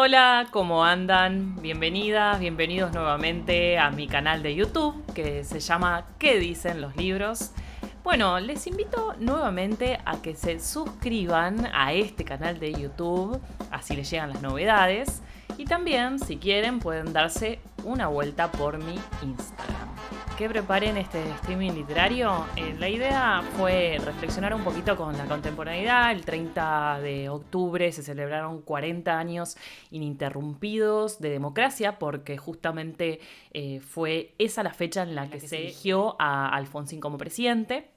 Hola, ¿cómo andan? Bienvenidas, bienvenidos nuevamente a mi canal de YouTube que se llama ¿Qué dicen los libros? Bueno, les invito nuevamente a que se suscriban a este canal de YouTube, así les llegan las novedades. Y también, si quieren, pueden darse una vuelta por mi Instagram. ¿Qué preparé en este streaming literario? La idea fue reflexionar un poquito con la contemporaneidad. El 30 de octubre se celebraron 40 años ininterrumpidos de democracia porque justamente fue esa la fecha en la que se eligió a Alfonsín como presidente.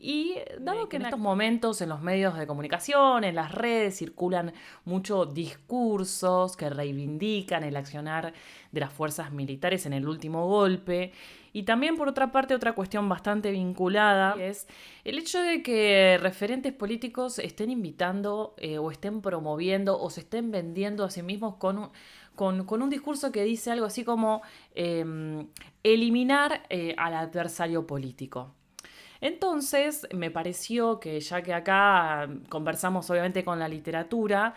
Y dado que en estos momentos en los medios de comunicación, en las redes, circulan muchos discursos que reivindican el accionar de las fuerzas militares en el último golpe, y también por otra parte otra cuestión bastante vinculada es el hecho de que referentes políticos estén invitando o estén promoviendo o se estén vendiendo a sí mismos con un discurso que dice algo así como eliminar al adversario político. Entonces, me pareció que ya que acá conversamos obviamente con la literatura,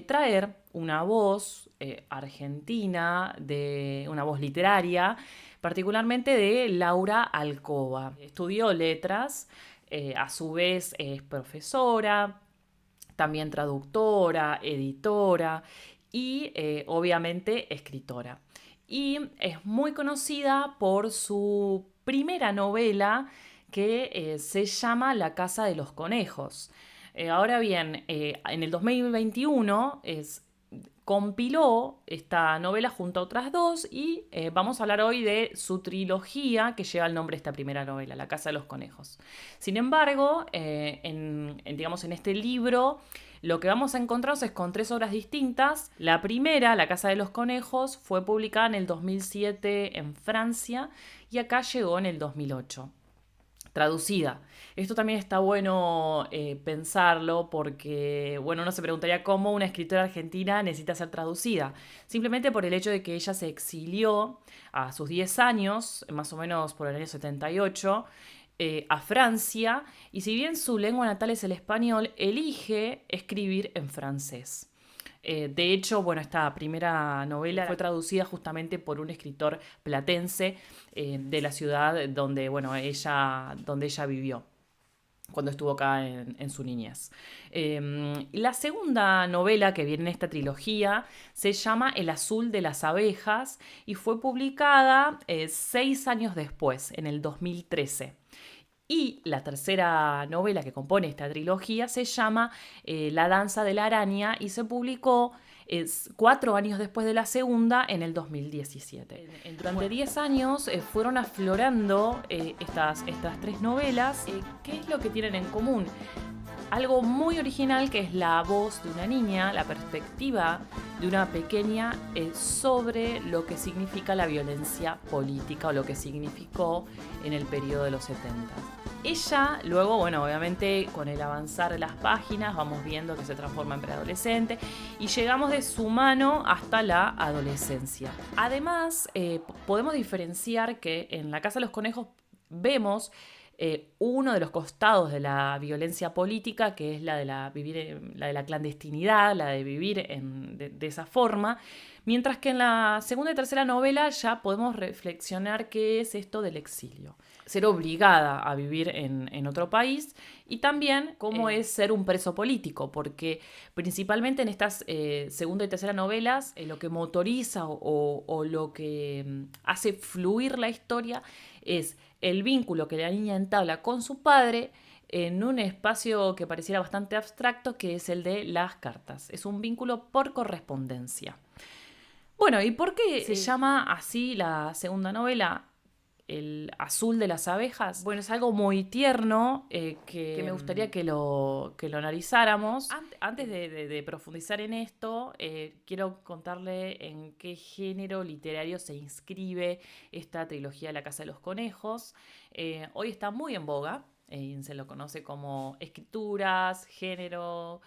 traer una voz argentina, de una voz literaria, particularmente de Laura Alcoba. Estudió letras, a su vez es profesora, también traductora, editora y obviamente escritora. Y es muy conocida por su primera novela que se llama La Casa de los Conejos. Ahora bien, en el 2021 compiló esta novela junto a otras dos y vamos a hablar hoy de su trilogía que lleva el nombre de esta primera novela, La Casa de los Conejos. Sin embargo, digamos, en este libro lo que vamos a encontrarnos es con tres obras distintas. La primera, La Casa de los Conejos, fue publicada en el 2007 en Francia y acá llegó en el 2008 traducida. Esto también está bueno pensarlo porque, bueno, uno se preguntaría cómo una escritora argentina necesita ser traducida. Simplemente por el hecho de que ella se exilió a sus 10 años, más o menos por el año 78, a Francia, y si bien su lengua natal es el español, elige escribir en francés. De hecho, bueno, esta primera novela fue traducida justamente por un escritor platense de la ciudad donde, bueno, donde ella vivió cuando estuvo acá en su niñez. La segunda novela que viene en esta trilogía se llama El azul de las abejas y fue publicada 6 años después, en el 2013. Y la tercera novela que compone esta trilogía se llama La danza de la araña y se publicó 4 años después de la segunda, en el 2017. Durante 10 años fueron aflorando estas tres novelas. ¿Qué es lo que tienen en común? Algo muy original que es la voz de una niña, la perspectiva de una pequeña sobre lo que significa la violencia política o lo que significó en el periodo de los 70. Ella, luego, bueno, obviamente con el avanzar de las páginas vamos viendo que se transforma en preadolescente y llegamos de su mano hasta la adolescencia. Además, podemos diferenciar que en La Casa de los Conejos vemos uno de los costados de la violencia política, que es la de la de la clandestinidad, la de vivir de esa forma, mientras que en la segunda y tercera novela ya podemos reflexionar qué es esto del exilio. Ser obligada a vivir en otro país y también cómo es ser un preso político, porque principalmente en estas segunda y tercera novelas lo que motoriza o lo que hace fluir la historia es el vínculo que la niña entabla con su padre en un espacio que pareciera bastante abstracto, que es el de las cartas. Es un vínculo por correspondencia. Bueno, ¿y por qué se llama así la segunda novela? El azul de las abejas. Bueno, es algo muy tierno que me gustaría que lo analizáramos. Antes de profundizar en esto, quiero contarle en qué género literario se inscribe esta trilogía de La Casa de los Conejos. Hoy está muy en boga, se lo conoce como escrituras, género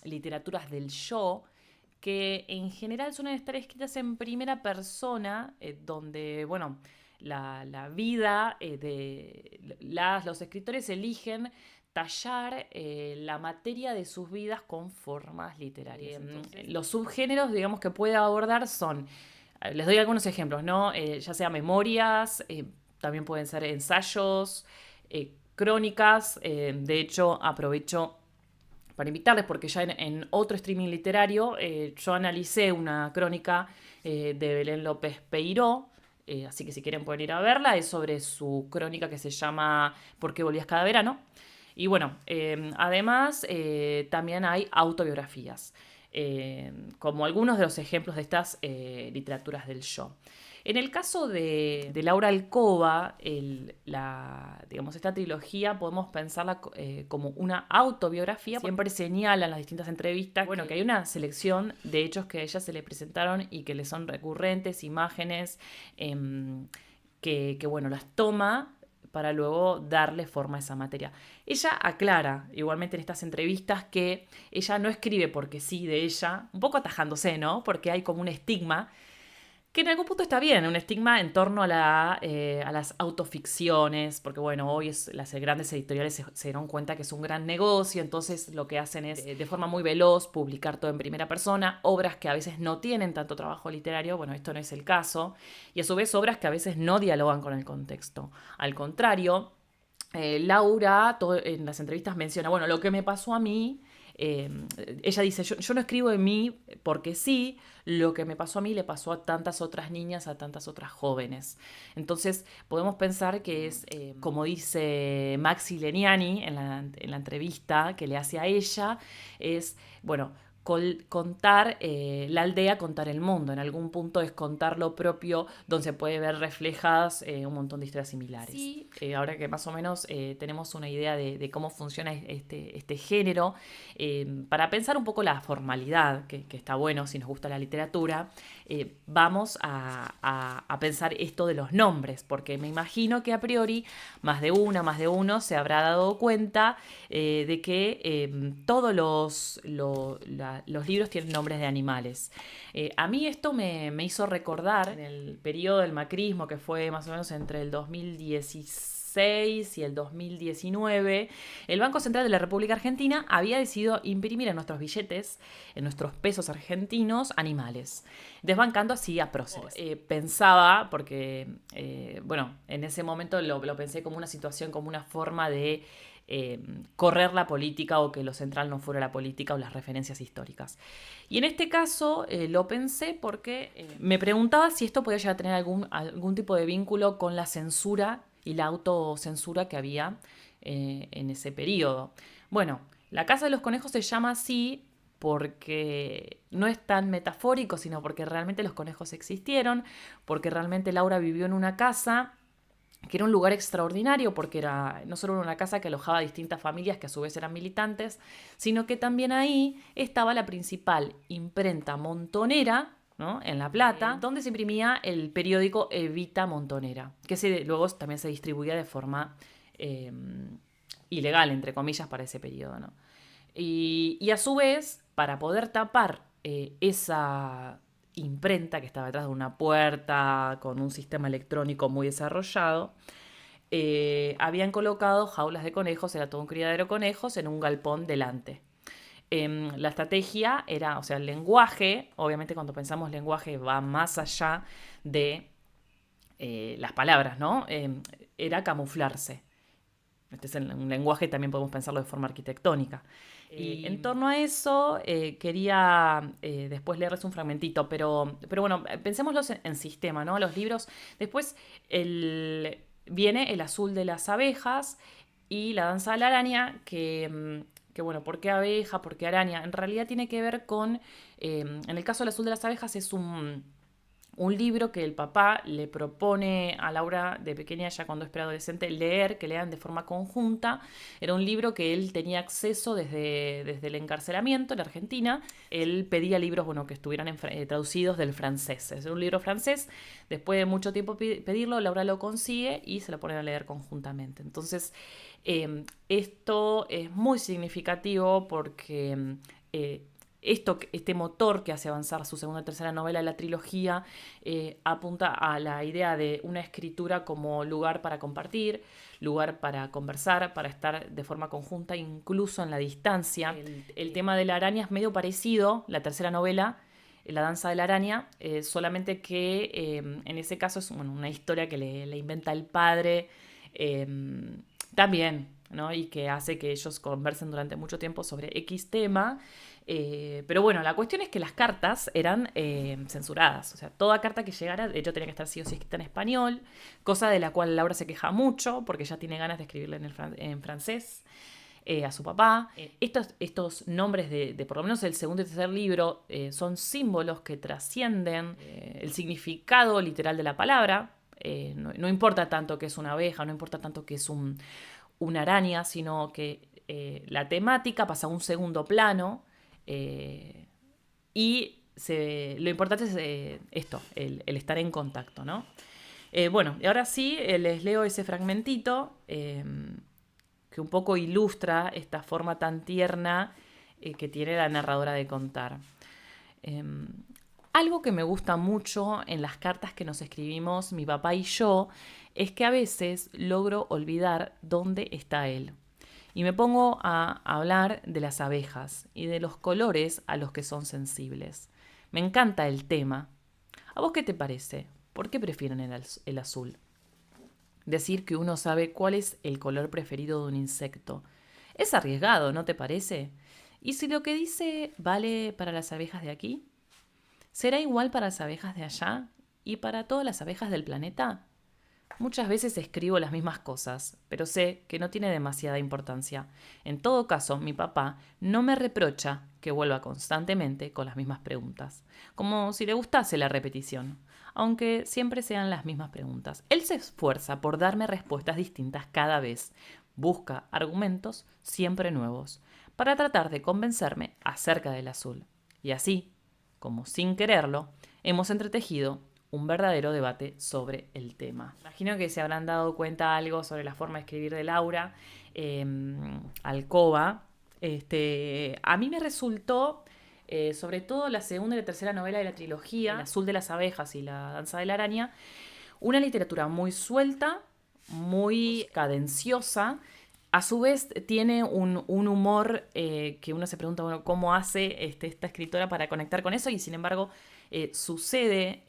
literaturas del yo, que en general suelen estar escritas en primera persona, donde, bueno, la vida los escritores eligen tallar la materia de sus vidas con formas literarias. Los subgéneros, digamos, que puede abordar son, les doy algunos ejemplos, ¿no? Ya sea memorias, también pueden ser ensayos, crónicas. De hecho, aprovecho para invitarles, porque ya en otro streaming literario yo analicé una crónica de Belén López Peiró, así que si quieren pueden ir a verla, es sobre su crónica que se llama ¿Por qué volvías cada verano? Y bueno, además también hay autobiografías, como algunos de los ejemplos de estas literaturas del yo. En el caso de Laura Alcoba, digamos, esta trilogía podemos pensarla como una autobiografía. Siempre señala en las distintas entrevistas, bueno, que hay una selección de hechos que a ella se le presentaron y que le son recurrentes, imágenes, que bueno, las toma para luego darle forma a esa materia. Ella aclara, igualmente en estas entrevistas, que ella no escribe porque sí de ella, un poco atajándose, ¿no? Porque hay como un estigma, que en algún punto está bien, un estigma en torno a las autoficciones, porque bueno, hoy las grandes editoriales se dieron cuenta que es un gran negocio, entonces lo que hacen es de forma muy veloz publicar todo en primera persona, obras que a veces no tienen tanto trabajo literario, bueno, esto no es el caso, y a su vez obras que a veces no dialogan con el contexto. Al contrario, Laura en las entrevistas menciona, bueno, lo que me pasó a mí, ella dice, yo no escribo de mí porque sí, lo que me pasó a mí le pasó a tantas otras niñas, a tantas otras jóvenes. Entonces podemos pensar que es, como dice Maxi Leniani en la entrevista que le hace a ella, es, bueno, contar la aldea, contar el mundo. En algún punto es contar lo propio, donde se puede ver reflejadas un montón de historias similares. Sí, ahora que más o menos tenemos una idea de cómo funciona este género, para pensar un poco la formalidad, que está bueno si nos gusta la literatura, vamos a pensar esto de los nombres, porque me imagino que a priori más de uno se habrá dado cuenta de que todos los libros tienen nombres de animales. A mí esto me hizo recordar en el periodo del macrismo, que fue más o menos entre el 2016 y el 2019, el Banco Central de la República Argentina había decidido imprimir en nuestros billetes, en nuestros pesos argentinos, animales, desbancando así a próceres. Pensaba, porque, bueno, en ese momento lo pensé como una situación, como una forma de correr la política, o que lo central no fuera la política o las referencias históricas. Y en este caso lo pensé porque me preguntaba si esto podía llegar a tener algún tipo de vínculo con la censura y la autocensura que había en ese periodo. Bueno, la Casa de los Conejos se llama así porque no es tan metafórico, sino porque realmente los conejos existieron, porque realmente Laura vivió en una casa que era un lugar extraordinario, porque era no solo una casa que alojaba a distintas familias que a su vez eran militantes, sino que también ahí estaba la principal imprenta montonera, ¿no?, en La Plata, donde se imprimía el periódico Evita Montonera, que luego también se distribuía de forma ilegal, entre comillas, para ese periodo, ¿no? Y a su vez, para poder tapar esa imprenta que estaba detrás de una puerta con un sistema electrónico muy desarrollado, habían colocado jaulas de conejos, era todo un criadero de conejos, en un galpón delante. La estrategia era, o sea, el lenguaje, obviamente cuando pensamos lenguaje va más allá de las palabras, ¿no? Era camuflarse. Este es un lenguaje, también podemos pensarlo de forma arquitectónica. Y en torno a eso quería después leerles un fragmentito, pero bueno, pensémoslo en sistema, ¿no? Los libros, después viene El azul de las abejas y La danza de la araña, que bueno, ¿por qué abeja? ¿Por qué araña? En realidad tiene que ver con, en el caso del azul de las abejas es un libro que el papá le propone a Laura de pequeña, ya cuando es preadolescente, que lean de forma conjunta. Era un libro que él tenía acceso desde el encarcelamiento en Argentina. Él pedía libros, bueno, que estuvieran traducidos del francés. Es un libro francés. Después de mucho tiempo pedirlo, Laura lo consigue y se lo ponen a leer conjuntamente. Entonces, esto es muy significativo porque este motor que hace avanzar su segunda y tercera novela de la trilogía apunta a la idea de una escritura como lugar para compartir, lugar para conversar, para estar de forma conjunta, incluso en la distancia. El tema de la araña es medio parecido, la tercera novela, La danza de la araña, solamente que en ese caso es una historia que le inventa el padre también, ¿no? Y que hace que ellos conversen durante mucho tiempo sobre X tema. Pero bueno, la cuestión es que las cartas eran censuradas. O sea, toda carta que llegara, de hecho, tenía que estar sí o sí escrita en español, cosa de la cual Laura se queja mucho porque ella tiene ganas de escribirle en francés. A su papá. Estos nombres de por lo menos el segundo y tercer libro son símbolos que trascienden el significado literal de la palabra. No importa tanto que es una abeja, no importa tanto que es una araña, sino que la temática pasa a un segundo plano y lo importante es esto, el estar en contacto, ¿no? Bueno, y ahora sí, les leo ese fragmentito que un poco ilustra esta forma tan tierna que tiene la narradora de contar. Algo que me gusta mucho en las cartas que nos escribimos mi papá y yo es que a veces logro olvidar dónde está él. Y me pongo a hablar de las abejas y de los colores a los que son sensibles. Me encanta el tema. ¿A vos qué te parece? ¿Por qué prefieren el azul? Decir que uno sabe cuál es el color preferido de un insecto. Es arriesgado, ¿no te parece? ¿Y si lo que dice vale para las abejas de aquí? ¿Será igual para las abejas de allá? ¿Y para todas las abejas del planeta? Muchas veces escribo las mismas cosas, pero sé que no tiene demasiada importancia. En todo caso, mi papá no me reprocha que vuelva constantemente con las mismas preguntas, como si le gustase la repetición, aunque siempre sean las mismas preguntas. Él se esfuerza por darme respuestas distintas cada vez, busca argumentos siempre nuevos, para tratar de convencerme acerca del azul. Y así, como sin quererlo, hemos entretejido un verdadero debate sobre el tema. Imagino que se habrán dado cuenta algo sobre la forma de escribir de Laura, Alcoba. A mí me resultó, sobre todo la segunda y la tercera novela de la trilogía, El azul de las abejas y La danza de la araña, una literatura muy suelta, muy cadenciosa. A su vez tiene un humor que uno se pregunta, bueno, ¿cómo hace esta escritora para conectar con eso? Y sin embargo sucede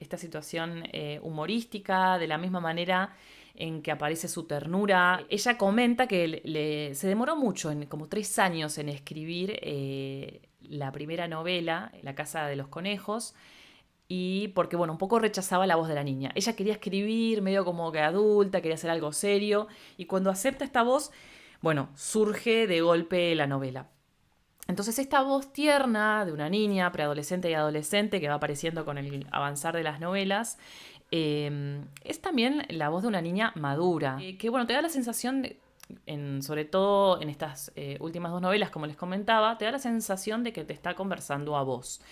esta situación humorística de la misma manera en que aparece su ternura. Ella comenta que se demoró mucho, como 3 años, en escribir la primera novela, La casa de los conejos, y porque, bueno, un poco rechazaba la voz de la niña. Ella quería escribir medio como que adulta, quería hacer algo serio, y cuando acepta esta voz, bueno, surge de golpe la novela. Entonces esta voz tierna de una niña, preadolescente y adolescente, que va apareciendo con el avanzar de las novelas, es también la voz de una niña madura, que bueno, te da la sensación, sobre todo en estas últimas 2 novelas, como les comentaba, te da la sensación de que te está conversando a vos.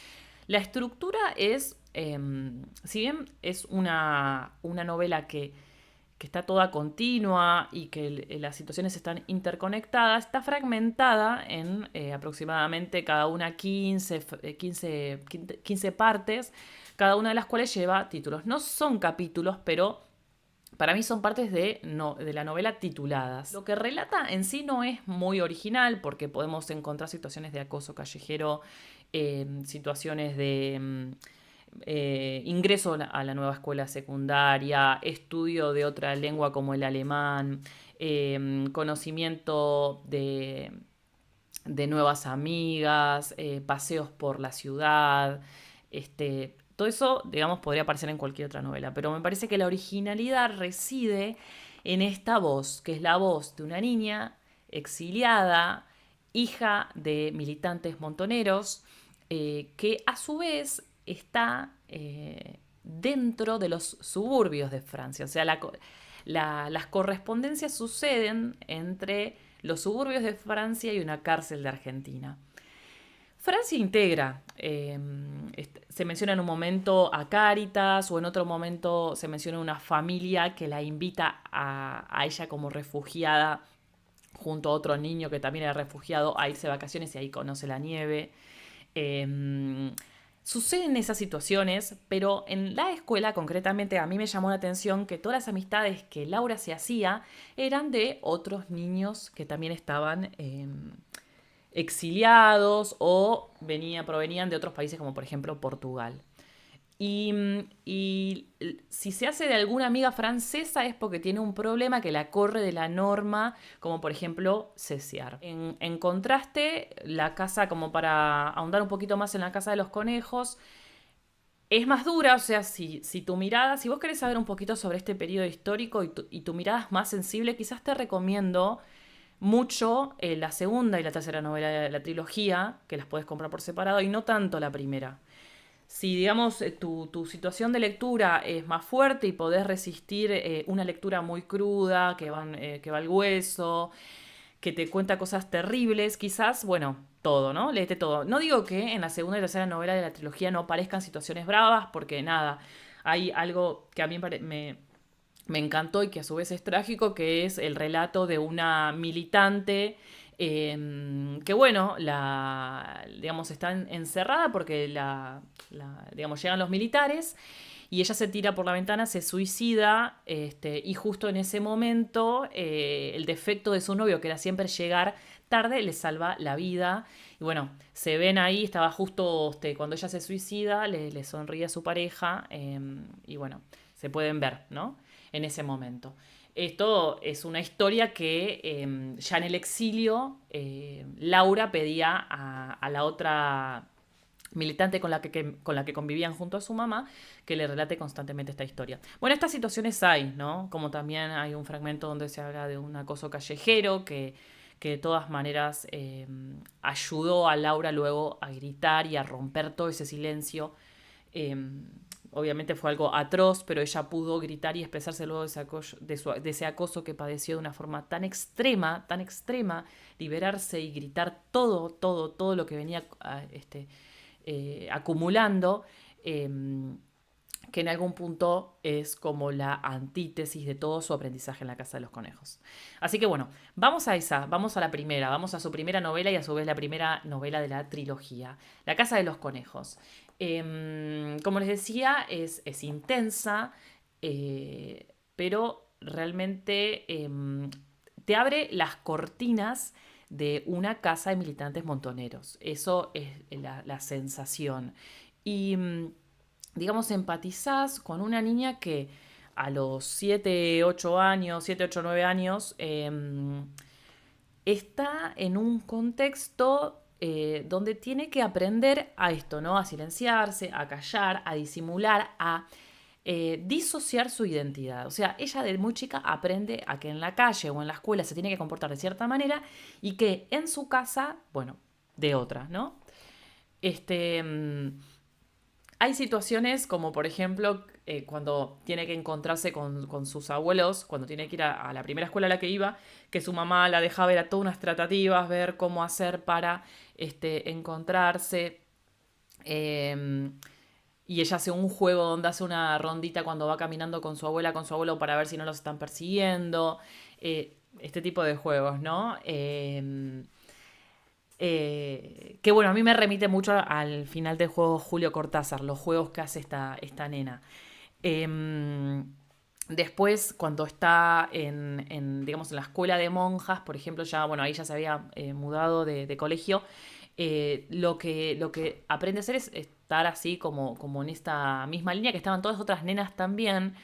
La estructura es, si bien es una novela que está toda continua y que las situaciones están interconectadas, está fragmentada en aproximadamente cada una 15 partes, cada una de las cuales lleva títulos. No son capítulos, pero para mí son partes de la novela tituladas. Lo que relata en sí no es muy original porque podemos encontrar situaciones de acoso callejero, situaciones de ingreso a la nueva escuela secundaria, estudio de otra lengua como el alemán, conocimiento de nuevas amigas, paseos por la ciudad, todo eso, digamos, podría aparecer en cualquier otra novela, pero me parece que la originalidad reside en esta voz, que es la voz de una niña exiliada, hija de militantes montoneros, que a su vez está dentro de los suburbios de Francia. O sea, las correspondencias suceden entre los suburbios de Francia y una cárcel de Argentina. Francia integra, se menciona en un momento a Cáritas o en otro momento se menciona una familia que la invita a ella como refugiada junto a otro niño que también era refugiado, a irse de vacaciones y ahí conoce la nieve. Eh, Suceden esas situaciones, pero en la escuela concretamente a mí me llamó la atención que todas las amistades que Laura se hacía eran de otros niños que también estaban exiliados o provenían de otros países como por ejemplo Portugal. Y si se hace de alguna amiga francesa es porque tiene un problema que la corre de la norma, como por ejemplo cesear. En contraste, la casa, como para ahondar un poquito más en la casa de los conejos, es más dura, o sea, si tu mirada, si vos querés saber un poquito sobre este periodo histórico y tu mirada es más sensible, quizás te recomiendo mucho la segunda y la tercera novela de la trilogía, que las puedes comprar por separado, y no tanto la primera. Si, digamos, tu situación de lectura es más fuerte y podés resistir una lectura muy cruda, que va al hueso, que te cuenta cosas terribles, quizás, bueno, todo, ¿no? Léete todo. No digo que en la segunda y tercera novela de la trilogía no aparezcan situaciones bravas, porque nada, hay algo que a mí me encantó y que a su vez es trágico, que es el relato de una militante que bueno, digamos, está encerrada porque digamos, llegan los militares y ella se tira por la ventana, se suicida, y justo en ese momento el defecto de su novio, que era siempre llegar tarde, le salva la vida. Y bueno, se ven ahí, estaba justo cuando ella se suicida, le sonríe a su pareja, y bueno, se pueden ver, ¿no? En ese momento. Esto es una historia que ya en el exilio Laura pedía a la otra militante con la que convivían junto a su mamá, que le relate constantemente esta historia. Bueno, estas situaciones hay, ¿no? Como también hay un fragmento donde se habla de un acoso callejero que de todas maneras ayudó a Laura luego a gritar y a romper todo ese silencio. Eh, Obviamente fue algo atroz, pero ella pudo gritar y expresarse luego de ese acoso que padeció de una forma tan extrema, liberarse y gritar todo lo que venía acumulando, eh, que en algún punto es como la antítesis de todo su aprendizaje en la Casa de los Conejos. Así que bueno, vamos a la primera, vamos a su primera novela y a su vez la primera novela de la trilogía, La Casa de los Conejos. Como les decía, es intensa, pero realmente te abre las cortinas de una casa de militantes montoneros. Eso es la sensación. Y digamos, empatizás con una niña que a los 7 8 años, 7 8 9 años, está en un contexto donde tiene que aprender a esto, ¿no? A silenciarse, a callar, a disimular, a disociar su identidad. O sea, ella de muy chica aprende a que en la calle o en la escuela se tiene que comportar de cierta manera y que en su casa, bueno, de otra, ¿no? Este, Hay situaciones como, por ejemplo, cuando tiene que encontrarse con sus abuelos, cuando tiene que ir a la primera escuela a la que iba, que su mamá la deja ver a todas unas tratativas, ver cómo hacer para encontrarse. eh, y ella hace un juego donde hace una rondita cuando va caminando con su abuela, con su abuelo, para ver si no los están persiguiendo. Este tipo de juegos, ¿no? Que bueno, a mí me remite mucho al final del juego Julio Cortázar, los juegos que hace esta nena. Eh, Después, cuando está digamos, en la escuela de monjas, por ejemplo, ya, bueno, ahí ya se había mudado de colegio, lo que aprende a hacer es estar así como en esta misma línea que estaban todas otras nenas también,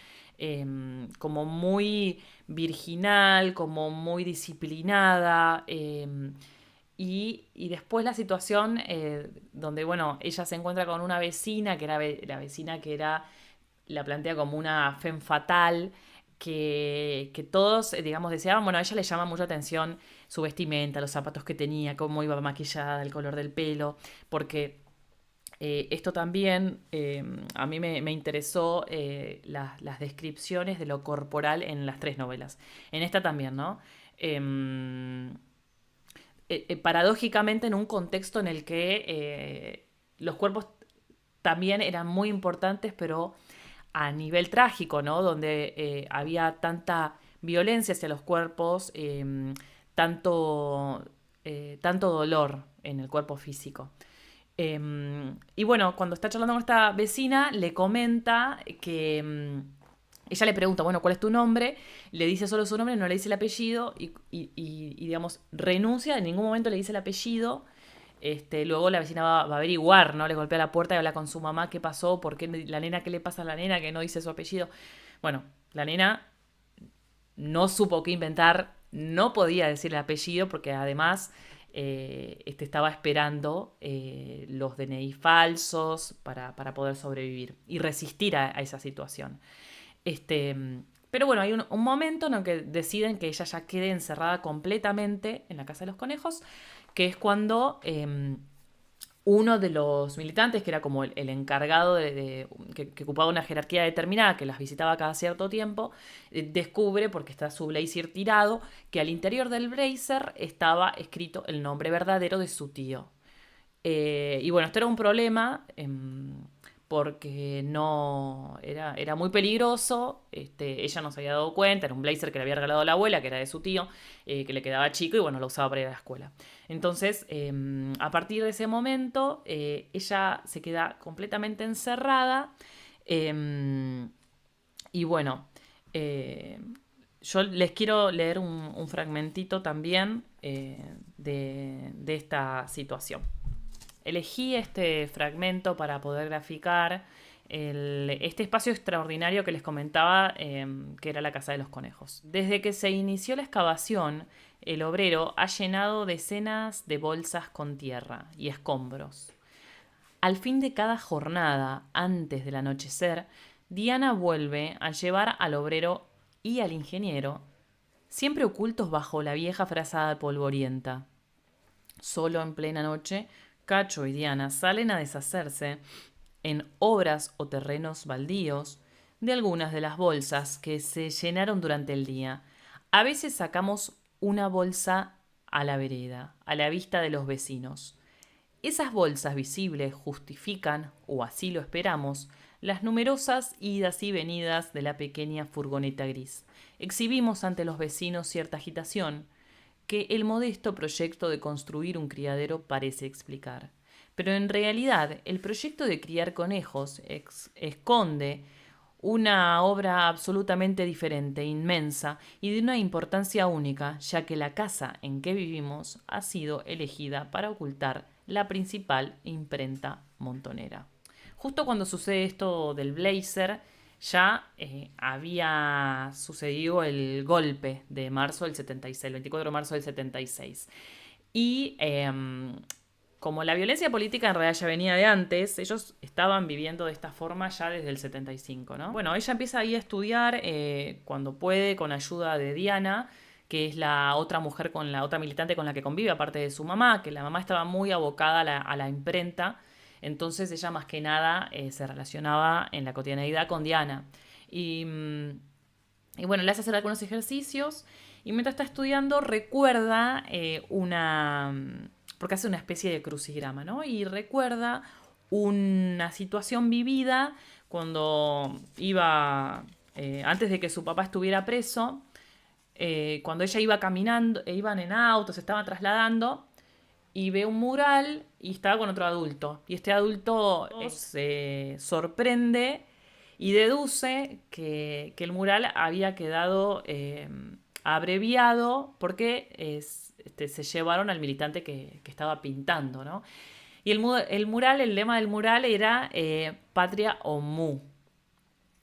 como muy virginal, como muy disciplinada. Y después la situación donde, bueno, ella se encuentra con una vecina, que era la vecina que era, la plantea como una femme fatal, que todos, digamos, deseaban. Bueno, a ella le llama mucha atención su vestimenta, los zapatos que tenía, cómo iba maquillada, el color del pelo, porque esto también a mí me interesó las descripciones de lo corporal en las tres novelas. En esta también, ¿no? Em, Paradójicamente en un contexto en el que los cuerpos también eran muy importantes, pero a nivel trágico, ¿no? Donde había tanta violencia hacia los cuerpos, tanto, tanto dolor en el cuerpo físico. Y bueno, cuando está charlando con esta vecina, le comenta que ella le pregunta, bueno, ¿cuál es tu nombre? Le dice solo su nombre, no le dice el apellido digamos, renuncia, en ningún momento le dice el apellido. Luego la vecina va a averiguar, ¿no? Le golpea la puerta y habla con su mamá qué pasó, por qué la nena, qué le pasa a la nena que no dice su apellido. Bueno, la nena no supo qué inventar, no podía decir el apellido porque además estaba esperando los DNI falsos para poder sobrevivir y resistir a esa situación. Este, pero bueno, hay un momento en el que deciden que ella ya quede encerrada completamente en la casa de los conejos, que es cuando uno de los militantes, que era como el encargado que ocupaba una jerarquía determinada, que las visitaba cada cierto tiempo, descubre, porque está su blazer tirado, que al interior del blazer estaba escrito el nombre verdadero de su tío. Y bueno, esto era un problema porque no era muy peligroso. Ella no se había dado cuenta, era un blazer que le había regalado la abuela, que era de su tío, que le quedaba chico y bueno, lo usaba para ir a la escuela. Entonces, a partir de ese momento, ella se queda completamente encerrada. Y bueno, eh, yo les quiero leer un fragmentito también de esta situación. Elegí este fragmento para poder graficar este espacio extraordinario que les comentaba, que era la Casa de los Conejos. Desde que se inició la excavación, el obrero ha llenado decenas de bolsas con tierra y escombros. Al fin de cada jornada, antes del anochecer, Diana vuelve a llevar al obrero y al ingeniero, siempre ocultos bajo la vieja frazada polvorienta. Solo en plena noche, Cacho y Diana salen a deshacerse, en obras o terrenos baldíos, de algunas de las bolsas que se llenaron durante el día. A veces sacamos una bolsa a la vereda, a la vista de los vecinos. Esas bolsas visibles justifican, o así lo esperamos, las numerosas idas y venidas de la pequeña furgoneta gris. Exhibimos ante los vecinos cierta agitación, que el modesto proyecto de construir un criadero parece explicar. Pero en realidad el proyecto de criar conejos esconde una obra absolutamente diferente, inmensa y de una importancia única, ya que la casa en que vivimos ha sido elegida para ocultar la principal imprenta montonera. Justo cuando sucede esto del blazer, ya había sucedido el golpe de marzo del 76, el 24 de marzo del 76. Y como la violencia política en realidad ya venía de antes, ellos estaban viviendo de esta forma ya desde el 75, ¿no? Bueno, ella empieza ahí a estudiar cuando puede, con ayuda de Diana, que es la otra mujer, con la otra militante con la que convive, aparte de su mamá, que la mamá estaba muy abocada a la imprenta. Entonces ella más que nada se relacionaba en la cotidianeidad con Diana. Y, y bueno, le hace hacer algunos ejercicios y mientras está estudiando recuerda porque hace una especie de crucigrama, ¿no? Y recuerda una situación vivida cuando iba, antes de que su papá estuviera preso, cuando ella iba caminando, iban en auto, se estaban trasladando y ve un mural y estaba con otro adulto. Y este adulto se sorprende y deduce que el mural había quedado abreviado porque se llevaron al militante que estaba pintando, ¿no? Y el mural, el lema del mural era Patria o Mu.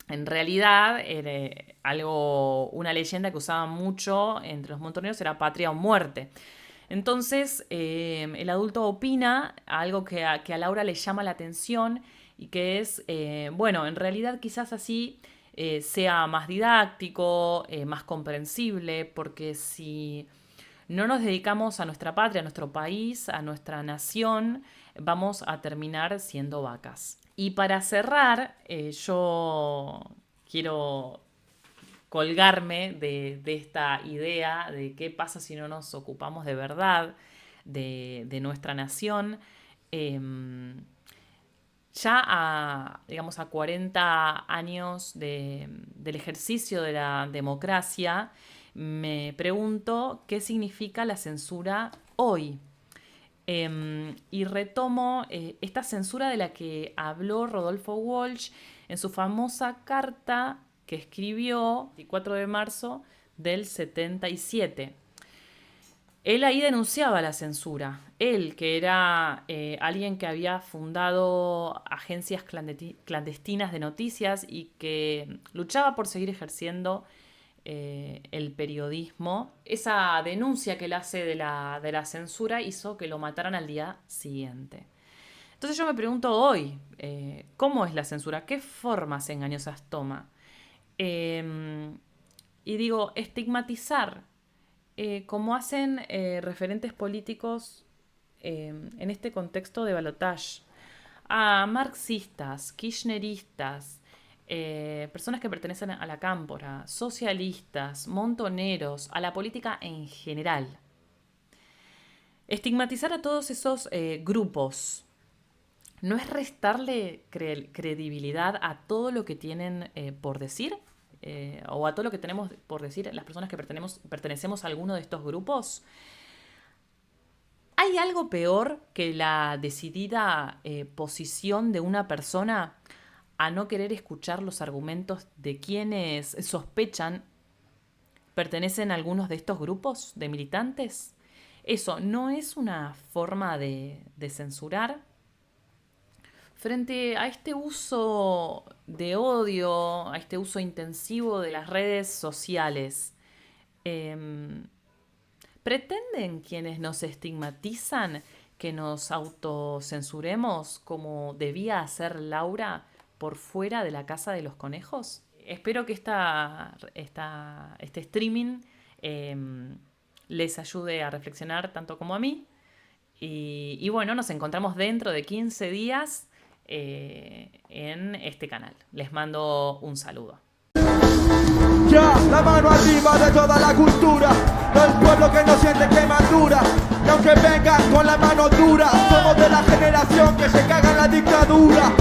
En realidad, era una leyenda que usaban mucho entre los montoneros era Patria o Muerte. Entonces, el adulto opina algo que a Laura le llama la atención y que es, bueno, en realidad quizás así sea más didáctico, más comprensible, porque si no nos dedicamos a nuestra patria, a nuestro país, a nuestra nación, vamos a terminar siendo vacas. Y para cerrar, yo quiero colgarme de esta idea de qué pasa si no nos ocupamos de verdad de nuestra nación. Eh, ya digamos, a 40 años del ejercicio de la democracia, me pregunto qué significa la censura hoy. Y retomo esta censura de la que habló Rodolfo Walsh en su famosa carta que escribió el 4 de marzo del 77. Él ahí denunciaba la censura. Él, que era alguien que había fundado agencias clandestinas de noticias y que luchaba por seguir ejerciendo el periodismo. Esa denuncia que él hace de la censura hizo que lo mataran al día siguiente. Entonces yo me pregunto hoy, ¿cómo es la censura? ¿Qué formas engañosas toma? Y digo, estigmatizar, como hacen referentes políticos en este contexto de balotaje, a marxistas, kirchneristas, personas que pertenecen a la cámpora, socialistas, montoneros, a la política en general. Estigmatizar a todos esos grupos no es restarle credibilidad a todo lo que tienen por decir, o a todo lo que tenemos por decir las personas que pertenecemos a alguno de estos grupos. ¿Hay algo peor que la decidida posición de una persona a no querer escuchar los argumentos de quienes sospechan pertenecen a algunos de estos grupos de militantes? ¿Eso no es una forma de censurar? Frente a este uso de odio, a este uso intensivo de las redes sociales, ¿pretenden quienes nos estigmatizan que nos autocensuremos como debía hacer Laura por fuera de la casa de los conejos? Espero que este streaming les ayude a reflexionar tanto como a mí. Y bueno, nos encontramos dentro de 15 días en este canal. Les mando un saludo. Ya, la mano arriba de toda la cultura, del pueblo que no siente que madura. Y aunque vengan con la mano dura, somos de la generación que se caga en la dictadura.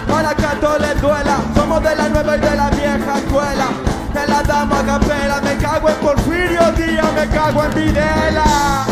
Para que a todos les duela, somos de la nueva y de la vieja escuela. Te la damos a capela, me cago en Porfirio Díaz, me cago en Videla.